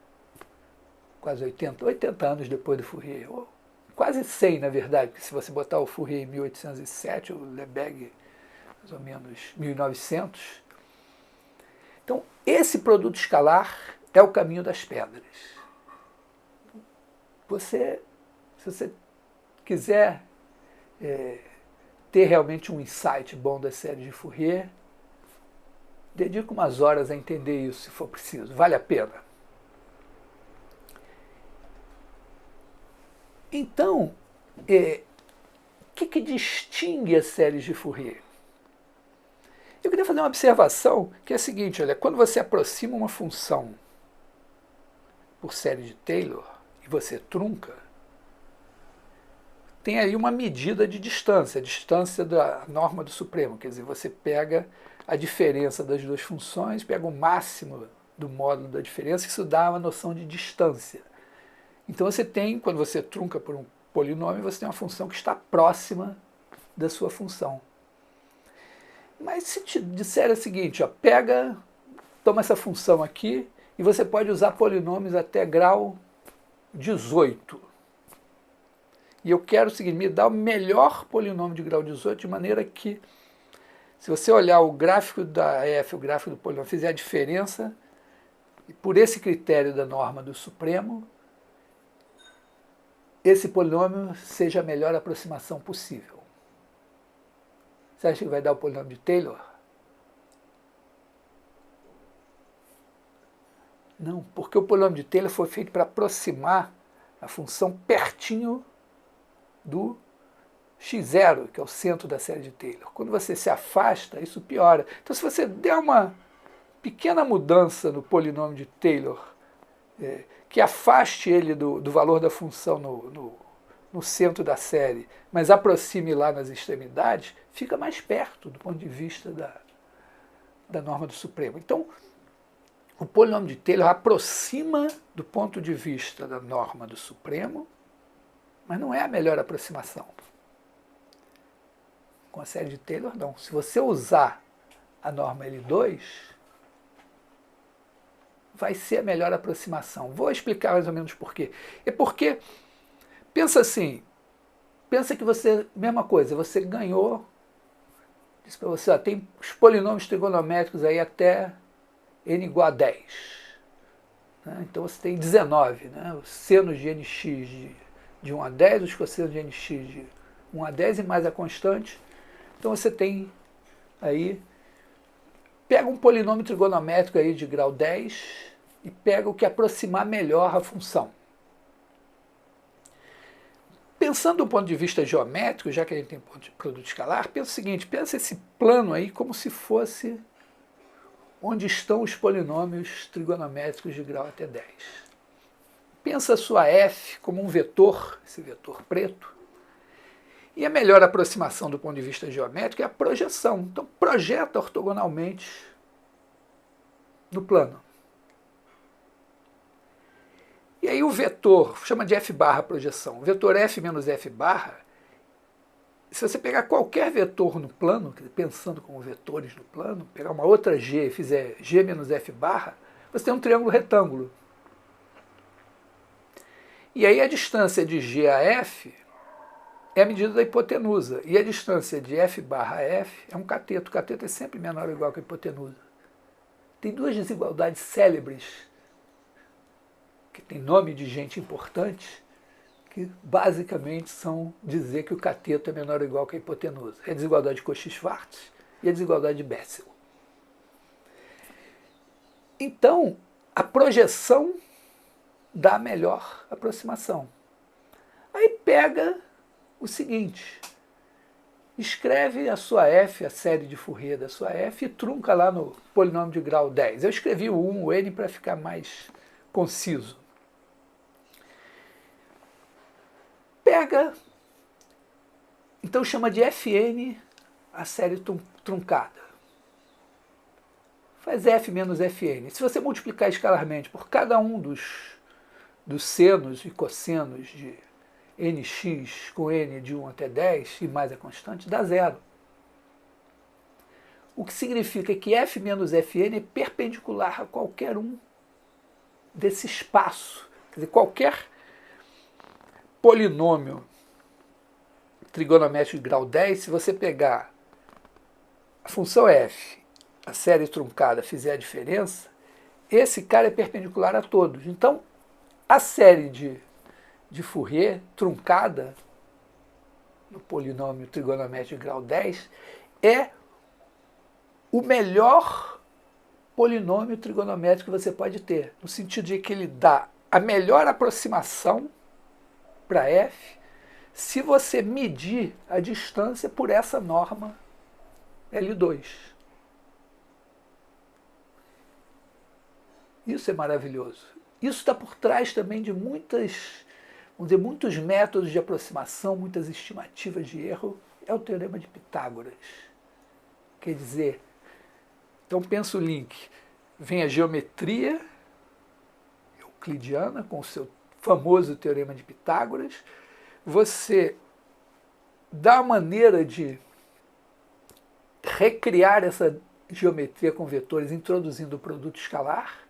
quase 80 anos depois do Fourier, ou quase 100, na verdade, porque se você botar o Fourier em 1807, o Lebesgue mais ou menos 1900. Então, esse produto escalar é o caminho das pedras. Se você quiser ter realmente um insight bom das séries de Fourier, dedica umas horas a entender isso, se for preciso. Vale a pena. Então, o que distingue as séries de Fourier? Eu queria fazer uma observação que é a seguinte, olha, quando você aproxima uma função por série de Taylor e você trunca, tem aí uma medida de distância, a distância da norma do supremo, quer dizer, você pega a diferença das duas funções, pega o máximo do módulo da diferença, isso dá uma noção de distância. Então você tem, quando você trunca por um polinômio, você tem uma função que está próxima da sua função. Mas se te disser o seguinte, ó, toma essa função aqui e você pode usar polinômios até grau 18. E eu quero o seguinte, me dá o melhor polinômio de grau 18, de maneira que, se você olhar o gráfico da f, o gráfico do polinômio, fizer a diferença, e por esse critério da norma do supremo, esse polinômio seja a melhor aproximação possível. Você acha que vai dar o polinômio de Taylor? Não, porque o polinômio de Taylor foi feito para aproximar a função pertinho do x0, que é o centro da série de Taylor. Quando você se afasta, isso piora. Então, se você der uma pequena mudança no polinômio de Taylor, que afaste ele do valor da função no centro da série, mas aproxime lá nas extremidades, fica mais perto do ponto de vista da norma do supremo. Então, o polinômio de Taylor aproxima do ponto de vista da norma do supremo, mas não é a melhor aproximação. Com a série de Taylor, não. Se você usar a norma L2, vai ser a melhor aproximação. Vou explicar mais ou menos por quê. É porque, pensa assim, pensa que você, mesma coisa, você ganhou Disse para você, ó, tem os polinômios trigonométricos aí até n igual a 10. Né? Então você tem 19, né? Os senos de nx de 1 a 10, os cossenos de nx de 1 a 10 e mais a constante. Então você tem aí, pega um polinômio trigonométrico aí de grau 10 e pega o que aproximar melhor a função. Pensando do ponto de vista geométrico, já que a gente tem ponto de produto escalar, pensa o seguinte, pensa esse plano aí como se fosse onde estão os polinômios trigonométricos de grau até 10. Pensa a sua f como um vetor, esse vetor preto, e a melhor aproximação do ponto de vista geométrico é a projeção. Então projeta ortogonalmente no plano. E aí o vetor, chama de f barra projeção, o vetor f menos f barra, se você pegar qualquer vetor no plano, pensando como vetores no plano, pegar uma outra g e fizer g menos f barra, você tem um triângulo retângulo. E aí a distância de g a f é a medida da hipotenusa. E a distância de f barra f é um cateto. O cateto é sempre menor ou igual que a hipotenusa. Tem duas desigualdades célebres, que tem nome de gente importante, que basicamente são dizer que o cateto é menor ou igual que a hipotenusa. É a desigualdade de Cauchy-Schwarz e a desigualdade de Bessel. Então, a projeção dá a melhor aproximação. Aí pega o seguinte, escreve a sua f, a série de Fourier da sua f, e trunca lá no polinômio de grau 10. Eu escrevi o 1, o n, para ficar mais conciso. Pega, então chama de Fn a série truncada. Faz f menos Fn. Se você multiplicar escalarmente por cada um dos senos e cossenos de nx com n de 1 até 10 e mais a constante, dá zero. O que significa que f menos Fn é perpendicular a qualquer um desse espaço. Quer dizer, qualquer polinômio trigonométrico de grau 10, se você pegar a função f, a série truncada, fizer a diferença, esse cara é perpendicular a todos. Então, a série de Fourier truncada no polinômio trigonométrico de grau 10 é o melhor polinômio trigonométrico que você pode ter, no sentido de que ele dá a melhor aproximação para f se você medir a distância por essa norma L2. Isso é maravilhoso. Isso está por trás também de muitos métodos de aproximação, muitas estimativas de erro. É o teorema de Pitágoras. Quer dizer, então pensa o link. Vem a geometria euclidiana com o seu famoso teorema de Pitágoras. Você dá a maneira de recriar essa geometria com vetores introduzindo o produto escalar.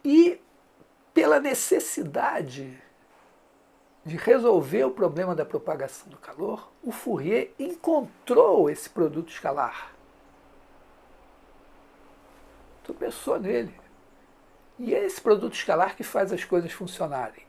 E pela necessidade de resolver o problema da propagação do calor, o Fourier encontrou esse produto escalar. Tropeçou nele. E é esse produto escalar que faz as coisas funcionarem.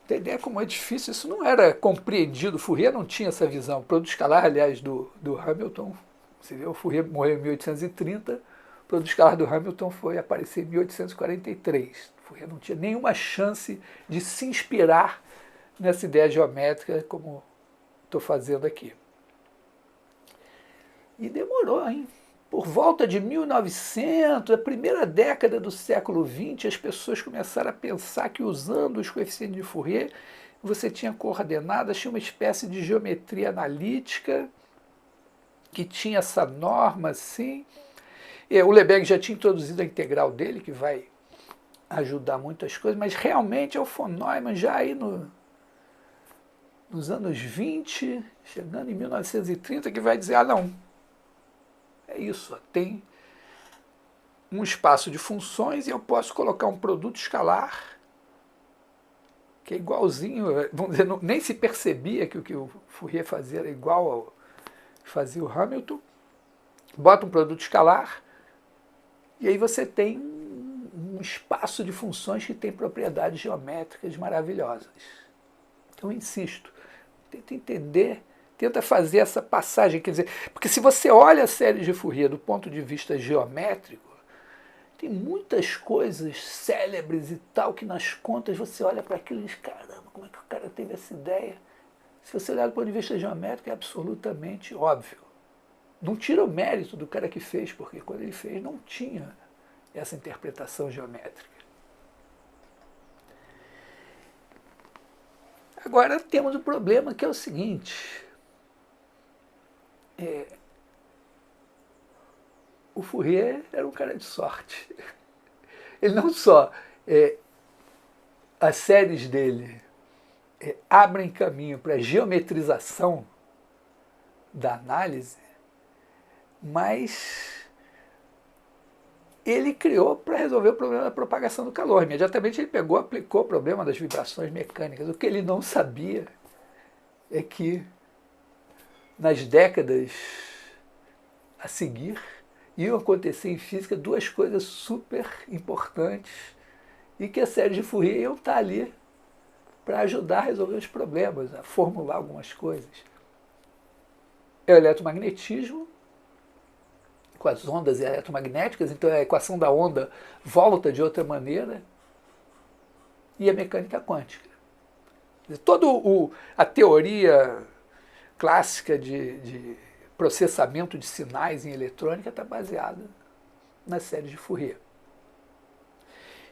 Tem ideia como é difícil? Isso não era compreendido. O Fourier não tinha essa visão. O produto escalar, aliás, do Hamilton, você vê, o Fourier morreu em 1830, o produto escalar do Hamilton foi aparecer em 1843. O Fourier não tinha nenhuma chance de se inspirar nessa ideia geométrica como estou fazendo aqui. E demorou, hein? Por volta de 1900, a primeira década do século XX, as pessoas começaram a pensar que usando os coeficientes de Fourier, você tinha coordenadas, tinha uma espécie de geometria analítica, que tinha essa norma assim. O Lebesgue já tinha introduzido a integral dele, que vai ajudar muitas coisas, mas realmente é o von Neumann já aí nos anos 20, chegando em 1930, que vai dizer, não, é isso, tem um espaço de funções e eu posso colocar um produto escalar que é igualzinho, vamos dizer, nem se percebia que o Fourier fazia era igual ao que fazia o Hamilton, bota um produto escalar, e aí você tem um espaço de funções que tem propriedades geométricas maravilhosas. Então, eu insisto, tenta entender, tenta fazer essa passagem, quer dizer, porque se você olha a série de Fourier do ponto de vista geométrico, tem muitas coisas célebres e tal que nas contas você olha para aquilo e diz, caramba, como é que o cara teve essa ideia? Se você olhar do ponto de vista geométrico, é absolutamente óbvio. Não tira o mérito do cara que fez, porque quando ele fez não tinha essa interpretação geométrica. Agora temos o problema que é o seguinte, o Fourier era um cara de sorte. Ele não só, as séries dele abrem caminho para a geometrização da análise, mas ele criou para resolver o problema da propagação do calor. Imediatamente ele pegou, aplicou o problema das vibrações mecânicas. O que ele não sabia é que nas décadas a seguir iam acontecer em física duas coisas super importantes e que a série de Fourier iam estar ali para ajudar a resolver os problemas, a formular algumas coisas. É o eletromagnetismo, com as ondas eletromagnéticas, então a equação da onda volta de outra maneira, e a mecânica quântica. Toda a teoria clássica de processamento de sinais em eletrônica está baseada na série de Fourier.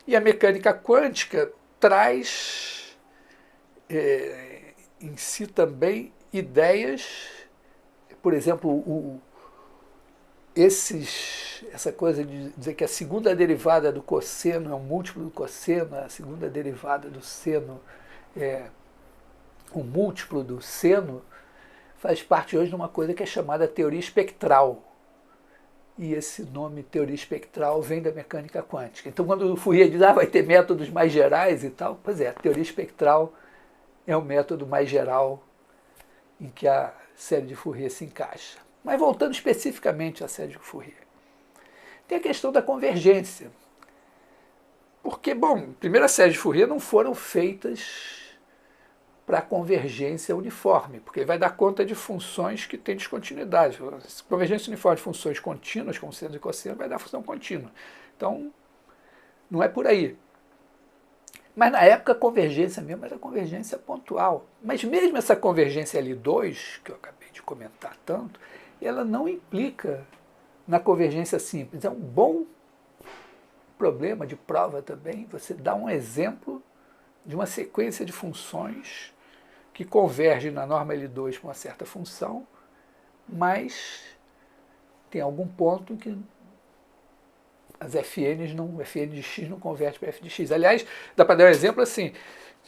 E a mecânica quântica traz em si também ideias, por exemplo, essa coisa de dizer que a segunda derivada do cosseno é um múltiplo do cosseno, a segunda derivada do seno é um múltiplo do seno, faz parte hoje de uma coisa que é chamada teoria espectral. E esse nome teoria espectral vem da mecânica quântica. Então, quando o Fourier diz, vai ter métodos mais gerais e tal, pois é, a teoria espectral é o método mais geral em que a série de Fourier se encaixa. Mas voltando especificamente à série de Fourier, tem a questão da convergência. Porque, bom, primeiro, a série de Fourier não foram feitas para convergência uniforme, porque ele vai dar conta de funções que têm descontinuidade. Convergência uniforme de funções contínuas, como seno e cosseno, vai dar função contínua. Então, não é por aí. Mas na época a convergência mesmo era convergência pontual. Mas mesmo essa convergência L2, que eu acabei de comentar tanto, ela não implica na convergência simples. É um bom problema de prova também você dá um exemplo de uma sequência de funções que converge na norma L2 com uma certa função, mas tem algum ponto em que as fn de x não converge para f de x. Aliás, dá para dar um exemplo assim,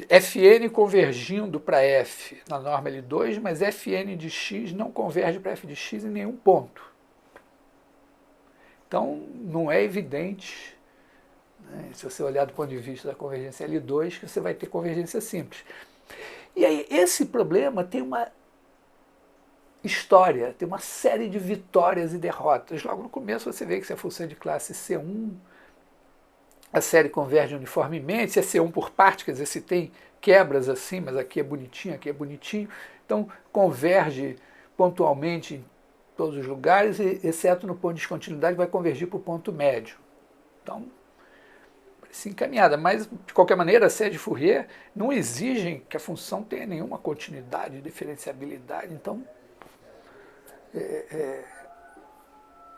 fn convergindo para f na norma L2, mas fn de x não converge para f de x em nenhum ponto. Então, não é evidente, né, se você olhar do ponto de vista da convergência L2, que você vai ter convergência simples. E aí, esse problema tem uma história, tem uma série de vitórias e derrotas. Logo no começo você vê que se a função é de classe C1, a série converge uniformemente, se é C1 por parte, quer dizer, se tem quebras assim, mas aqui é bonitinho, então converge pontualmente em todos os lugares, exceto no ponto de descontinuidade, vai convergir para o ponto médio. Então, se encaminhada, mas de qualquer maneira a série de Fourier não exige que a função tenha nenhuma continuidade, diferenciabilidade, então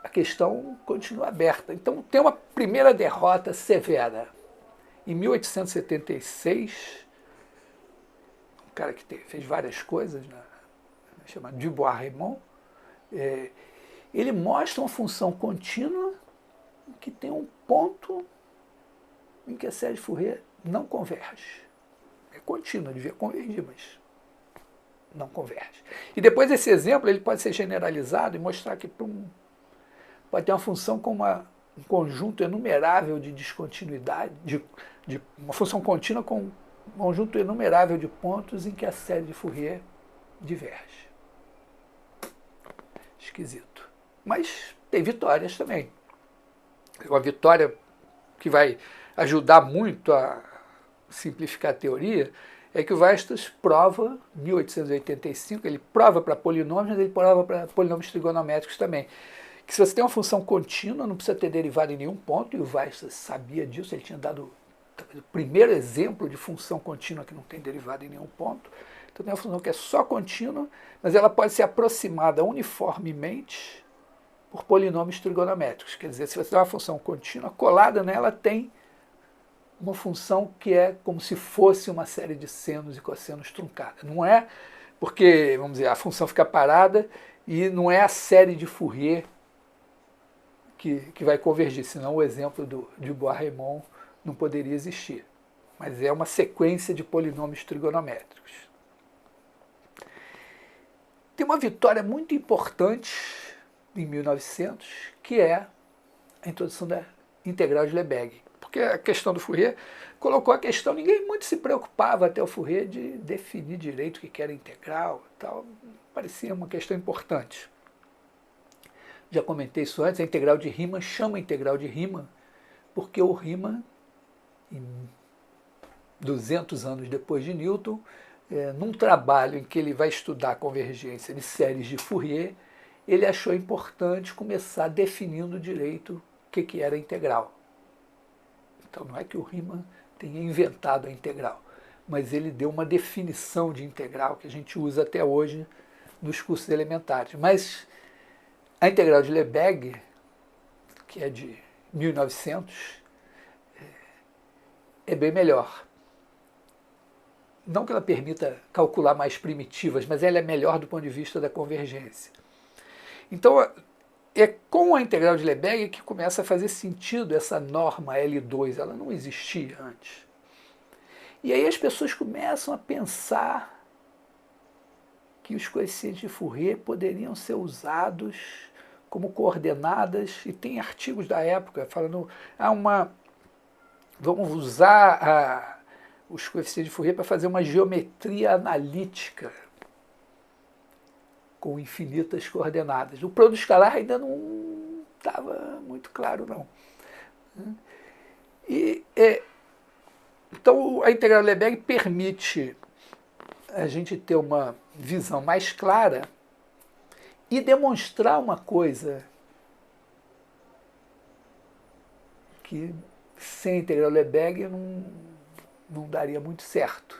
a questão continua aberta. Então tem uma primeira derrota severa. Em 1876, um cara que fez várias coisas, né, chamado Dubois-Reymond, ele mostra uma função contínua que tem um ponto em que a série de Fourier não converge. É contínua, devia convergir, mas não converge. E depois esse exemplo ele pode ser generalizado e mostrar que pode ter uma função com um conjunto enumerável de descontinuidade, de uma função contínua com um conjunto inumerável de pontos em que a série de Fourier diverge. Esquisito. Mas tem vitórias também. Uma vitória que vai ajudar muito a simplificar a teoria é que o Weierstrass prova, em 1885, ele prova para polinômios, mas ele prova para polinômios trigonométricos também, que se você tem uma função contínua, não precisa ter derivada em nenhum ponto, e o Weierstrass sabia disso, ele tinha dado o primeiro exemplo de função contínua que não tem derivada em nenhum ponto. Então tem uma função que é só contínua, mas ela pode ser aproximada uniformemente por polinômios trigonométricos. Quer dizer, se você tem uma função contínua, colada nela tem uma função que é como se fosse uma série de senos e cossenos truncada. Não é porque, vamos dizer, a função fica parada e não é a série de Fourier que vai convergir, senão o exemplo de Bois-Reymond não poderia existir. Mas é uma sequência de polinômios trigonométricos. Tem uma vitória muito importante em 1900, que é a introdução da integral de Lebesgue. Porque a questão do Fourier colocou a questão, ninguém muito se preocupava até o Fourier de definir direito o que era integral e tal, parecia uma questão importante. Já comentei isso antes, a integral de Riemann chama integral de Riemann porque o Riemann, em 200 anos depois de Newton, num trabalho em que ele vai estudar a convergência de séries de Fourier, ele achou importante começar definindo direito o que era integral. Então não é que o Riemann tenha inventado a integral, mas ele deu uma definição de integral que a gente usa até hoje nos cursos elementares. Mas a integral de Lebesgue, que é de 1900, é bem melhor. Não que ela permita calcular mais primitivas, mas ela é melhor do ponto de vista da convergência. Então, é com a integral de Lebesgue que começa a fazer sentido essa norma L2, ela não existia antes. E aí as pessoas começam a pensar que os coeficientes de Fourier poderiam ser usados como coordenadas, e tem artigos da época falando, vamos usar os coeficientes de Fourier para fazer uma geometria analítica com infinitas coordenadas. O produto escalar ainda não estava muito claro, não. Então, a integral de Lebesgue permite a gente ter uma visão mais clara e demonstrar uma coisa que sem a integral de Lebesgue não daria muito certo.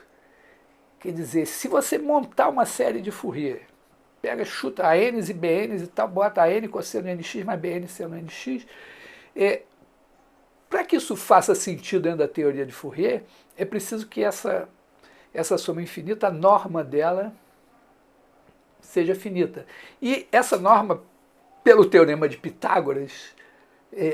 Quer dizer, se você montar uma série de Fourier, pega, chuta a n's e bn's e tal, bota a n cosseno nx mais bn seno nx, para que isso faça sentido dentro da teoria de Fourier, é preciso que essa soma infinita, a norma dela seja finita. E essa norma, pelo teorema de Pitágoras,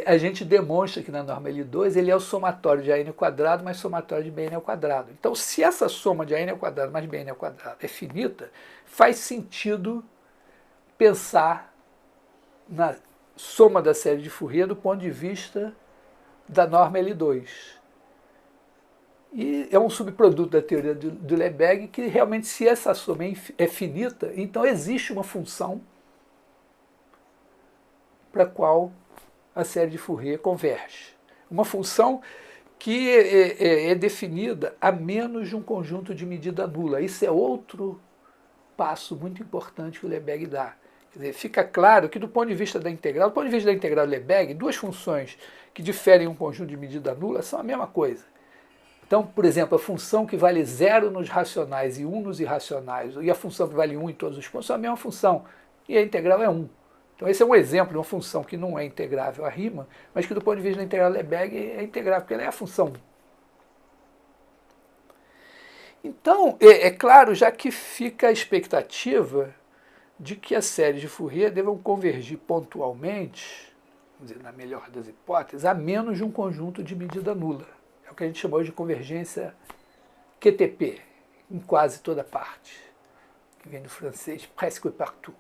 a gente demonstra que na norma L2 ele é o somatório de an² mais somatório de bn². Então, se essa soma de an² mais bn² é finita, faz sentido pensar na soma da série de Fourier do ponto de vista da norma L2. E é um subproduto da teoria do Lebesgue que realmente, se essa soma é finita, então existe uma função para a qual a série de Fourier converge. Uma função que é definida a menos de um conjunto de medida nula. Isso é outro passo muito importante que o Lebesgue dá. Quer dizer, fica claro que do ponto de vista da integral de Lebesgue, duas funções que diferem em um conjunto de medida nula são a mesma coisa. Então, por exemplo, a função que vale 0 nos racionais e 1 nos irracionais, e a função que vale 1 em todos os pontos, são a mesma função, e a integral é 1. Então esse é um exemplo de uma função que não é integrável a Riemann, mas que do ponto de vista da integral de Lebesgue é integrável, porque ela é a função 1. Então, é claro, já que fica a expectativa de que as séries de Fourier devam convergir pontualmente, vamos dizer, na melhor das hipóteses, a menos de um conjunto de medida nula. É o que a gente chamou de convergência QTP, em quase toda parte, que vem do francês presque partout.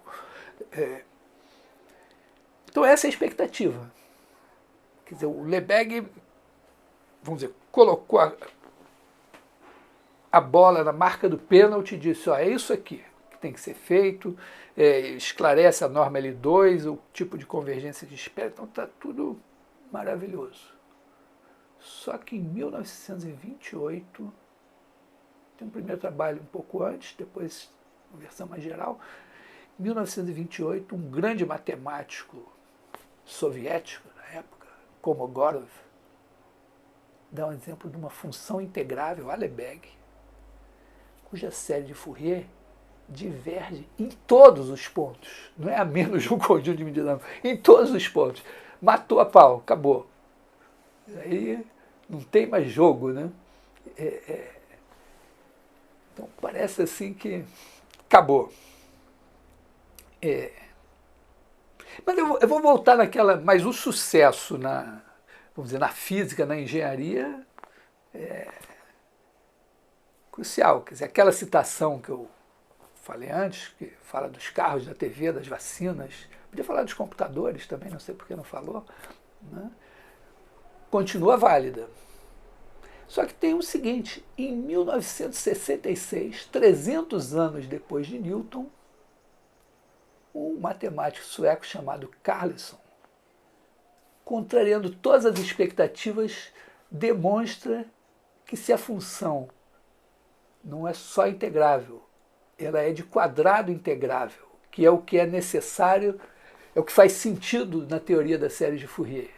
Então essa é a expectativa. Quer dizer, o Lebesgue, vamos dizer, colocou a bola na marca do pênalti e disse, ó, é isso aqui que tem que ser feito, esclarece a norma L2, o tipo de convergência que espera, então está tudo maravilhoso. Só que em 1928, tem um primeiro trabalho um pouco antes, depois uma versão mais geral, em 1928, um grande matemático soviético na época, Kolmogorov, dá um exemplo de uma função integrável, Lebesgue, cuja série de Fourier diverge em todos os pontos. Não é a menos de um conjunto de medidas, não. Em todos os pontos. Matou a pau, acabou. Aí não tem mais jogo, né? Então parece assim que acabou. Mas eu vou voltar naquela... Mas o sucesso vamos dizer, na física, na engenharia, é crucial. Quer dizer, aquela citação que eu falei antes, que fala dos carros, da TV, das vacinas, podia falar dos computadores também, não sei por que não falou, né? Continua válida. Só que tem o seguinte, em 1966, 300 anos depois de Newton, um matemático sueco chamado Carlsson, contrariando todas as expectativas, demonstra que se a função não é só integrável, ela é de quadrado integrável, que é necessário, é o que faz sentido na teoria da série de Fourier.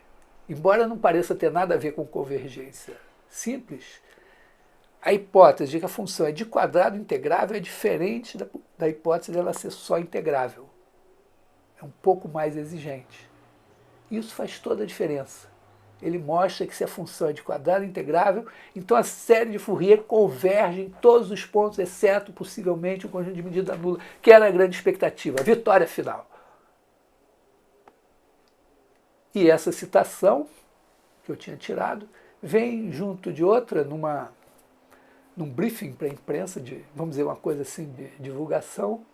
Embora não pareça ter nada a ver com convergência simples, a hipótese de que a função é de quadrado integrável é diferente da hipótese dela ser só integrável. É um pouco mais exigente. Isso faz toda a diferença. Ele mostra que se a função é de quadrado integrável, então a série de Fourier converge em todos os pontos, exceto, possivelmente, o conjunto de medida nula, que era a grande expectativa, a vitória final. E essa citação, que eu tinha tirado, vem junto de outra, num briefing para a imprensa, vamos dizer, uma coisa assim, de divulgação,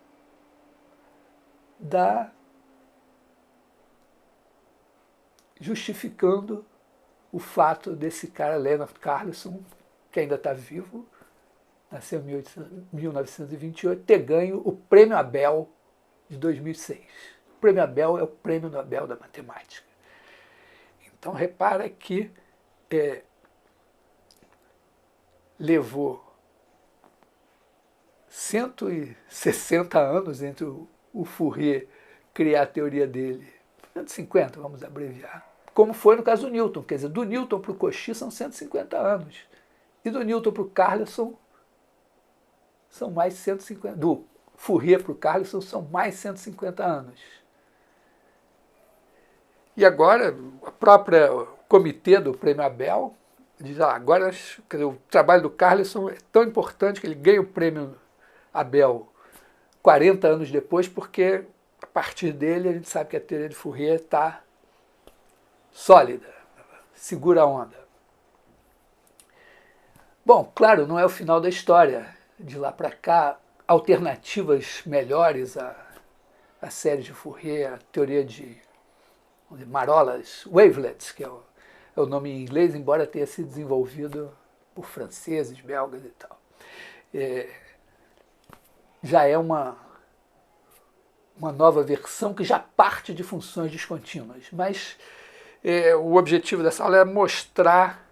justificando o fato desse cara, Leonard Carlsson, que ainda está vivo, nasceu em 1928, ter ganho o Prêmio Abel de 2006. O Prêmio Abel é o Prêmio Nobel da Matemática. Então, repara que levou 160 anos entre o Fourier criar a teoria dele, 150, vamos abreviar, como foi no caso do Newton. Quer dizer, do Newton para o Cauchy são 150 anos. E do Newton para o Carlsson são mais 150. Do Fourier para o Carlsson são mais 150 anos. E agora, a própria comitê do Prêmio Abel diz, agora quer dizer, o trabalho do Carlsson é tão importante que ele ganha o Prêmio Abel 40 anos depois, porque a partir dele a gente sabe que a teoria de Fourier está sólida, segura a onda. Bom, claro, não é o final da história. De lá para cá, alternativas melhores à série de Fourier, a teoria de marolas, wavelets, que é o nome em inglês, embora tenha sido desenvolvido por franceses, belgas e tal. Já é uma nova versão que já parte de funções descontínuas, mas o objetivo dessa aula é mostrar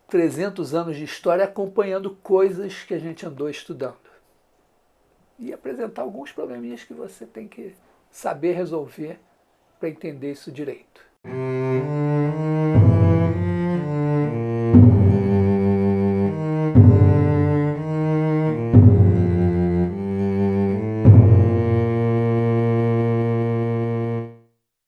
300 anos de história acompanhando coisas que a gente andou estudando e apresentar alguns probleminhas que você tem que saber resolver para entender isso direito.